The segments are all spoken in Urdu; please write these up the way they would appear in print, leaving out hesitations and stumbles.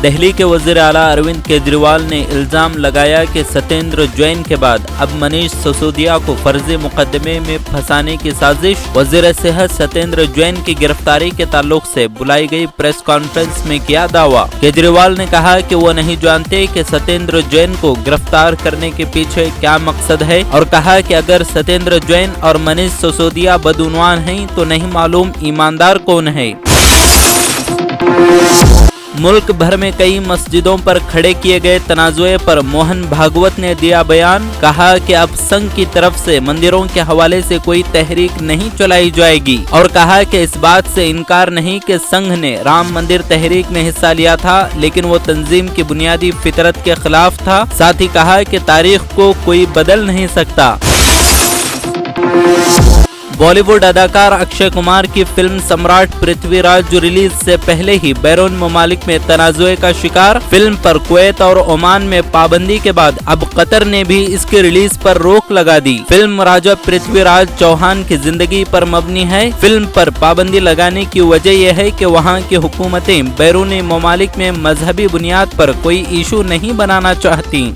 دہلی کے وزیر اعلیٰ اروند کیجریوال نے الزام لگایا کہ ستیندر جین کے بعد اب منیش سسودیا کو فرضی مقدمے میں پھنسانے کی سازش۔ وزیر صحت ستیندر جین کی گرفتاری کے تعلق سے بلائی گئی پریس کانفرنس میں کیا دعویٰ۔ کیجریوال نے کہا کہ وہ نہیں جانتے کہ ستیندر جین کو گرفتار کرنے کے پیچھے کیا مقصد ہے، اور کہا کہ اگر ستیندر جین اور منیش سسودیا بدعنوان ہیں تو نہیں معلوم ایماندار کون ہے۔ ملک بھر میں کئی مسجدوں پر کھڑے کیے گئے تنازعے پر موہن بھاگوت نے دیا بیان۔ کہا کہ اب سنگھ کی طرف سے مندروں کے حوالے سے کوئی تحریک نہیں چلائی جائے گی، اور کہا کہ اس بات سے انکار نہیں کہ سنگھ نے رام مندر تحریک میں حصہ لیا تھا، لیکن وہ تنظیم کی بنیادی فطرت کے خلاف تھا۔ ساتھ ہی کہا کہ تاریخ کو کوئی بدل نہیں سکتا۔ بالی ووڈ اداکار اکشے کمار کی فلم سمراٹ پرتھوی راج جو ریلیز سے پہلے ہی بیرون ممالک میں تنازع کا شکار، فلم پر کویت اور عمان میں پابندی کے بعد اب قطر نے بھی اس کی ریلیز پر روک لگا دی۔ فلم راجا پرتھوی راج چوہان کی زندگی پر مبنی ہے۔ فلم پر پابندی لگانے کی وجہ یہ ہے کہ وہاں کی حکومتیں بیرونی ممالک میں مذہبی بنیاد پر کوئی ایشو نہیں بنانا چاہتی۔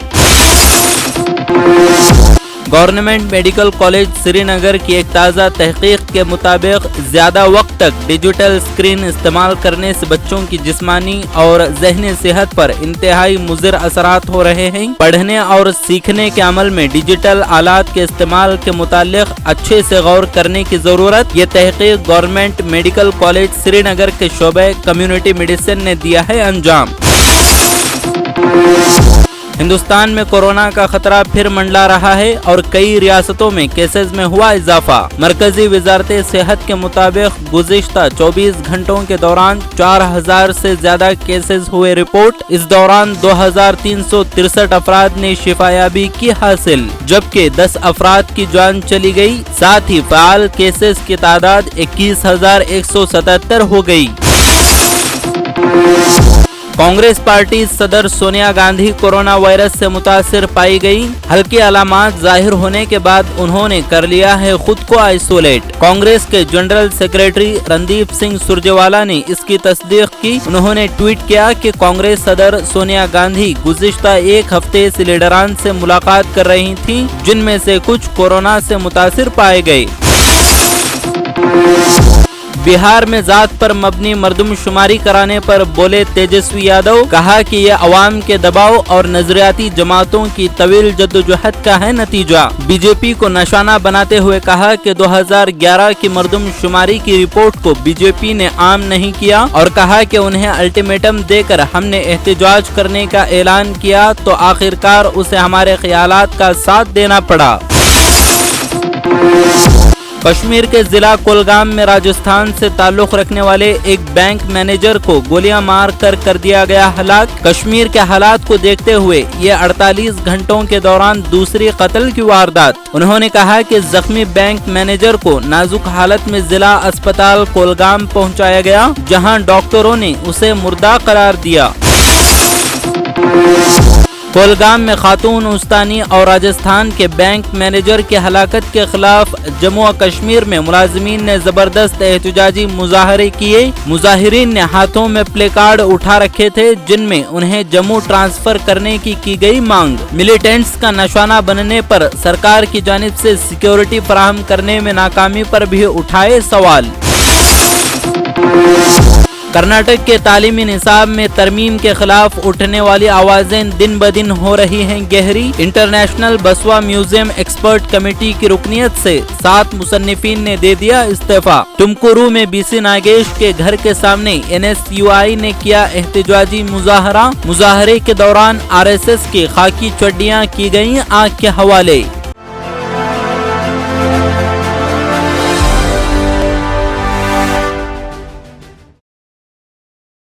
گورنمنٹ میڈیکل کالج سری نگر کی ایک تازہ تحقیق کے مطابق زیادہ وقت تک ڈیجیٹل اسکرین استعمال کرنے سے بچوں کی جسمانی اور ذہنی صحت پر انتہائی مضر اثرات ہو رہے ہیں۔ پڑھنے اور سیکھنے کے عمل میں ڈیجیٹل آلات کے استعمال کے متعلق اچھے سے غور کرنے کی ضرورت۔ یہ تحقیق گورنمنٹ میڈیکل کالج سری نگر کے شعبہ کمیونٹی میڈیسن نے دیا ہے انجام۔ ہندوستان میں کورونا کا خطرہ پھر منڈلا رہا ہے اور کئی ریاستوں میں کیسز میں ہوا اضافہ۔ مرکزی وزارت صحت کے مطابق گزشتہ 24 گھنٹوں کے دوران 4000 سے زیادہ کیسز ہوئے رپورٹ۔ اس دوران 2363 افراد نے شفایابی کی حاصل، جبکہ 10 افراد کی جان چلی گئی۔ ساتھ ہی فعال کیسز کی تعداد 21177 ہو گئی۔ کانگریس پارٹی صدر سونیا گاندھی کورونا وائرس سے متاثر پائی گئی۔ ہلکی علامات ظاہر ہونے کے بعد انہوں نے کر لیا ہے خود کو آئسولیٹ۔ کانگریس کے جنرل سیکریٹری رندیپ سنگھ سرجیوالا نے اس کی تصدیق کی۔ انہوں نے ٹویٹ کیا کہ کانگریس صدر سونیا گاندھی گزشتہ ایک ہفتے سے لیڈران سے ملاقات کر رہی تھیں، جن میں سے کچھ کورونا سے متاثر پائے گئے۔ بہار میں ذات پر مبنی مردم شماری کرانے پر بولے تیجسوی یادو۔ کہا کہ یہ عوام کے دباؤ اور نظریاتی جماعتوں کی طویل جدوجہد کا ہے نتیجہ۔ بی جے پی کو نشانہ بناتے ہوئے کہا کہ 2011 کی مردم شماری کی رپورٹ کو بی جے پی نے عام نہیں کیا، اور کہا کہ انہیں الٹیمیٹم دے کر ہم نے احتجاج کرنے کا اعلان کیا تو آخرکار اسے ہمارے خیالات کا ساتھ دینا پڑا۔ کشمیر کے ضلع کولگام میں راجستھان سے تعلق رکھنے والے ایک بینک مینیجر کو گولیاں مار کر دیا گیا ہلاک۔ کشمیر کے حالات کو دیکھتے ہوئے یہ 48 گھنٹوں کے دوران دوسری قتل کی واردات۔ انہوں نے کہا کہ زخمی بینک مینیجر کو نازک حالت میں ضلع اسپتال کولگام پہنچایا گیا، جہاں ڈاکٹروں نے اسے مردہ قرار دیا۔ کولگام میں خاتون استانی اور راجستھان کے بینک مینیجر کی ہلاکت کے خلاف جموں و کشمیر میں ملازمین نے زبردست احتجاجی مظاہرے کیے۔ مظاہرین نے ہاتھوں میں پلے کارڈ اٹھا رکھے تھے جن میں انہیں جموں ٹرانسفر کرنے کی گئی مانگ۔ ملیٹنٹس کا نشانہ بننے پر سرکار کی جانب سے سیکیورٹی فراہم کرنے میں ناکامی پر بھی اٹھائے سوال۔ کرناٹک کے تعلیمی نصاب میں ترمیم کے خلاف اٹھنے والی آوازیں دن بدن ہو رہی ہیں گہری۔ انٹرنیشنل بسوا میوزیم ایکسپرٹ کمیٹی کی رکنیت سے 7 مصنفین نے دے دیا استعفیٰ۔ تمکورو میں بی سی ناگیش کے گھر کے سامنے NSUI نے کیا احتجاجی مظاہرہ۔ مظاہرے کے دوران RSS کی خاکی چڈیاں کی گئیں آگ کے حوالے۔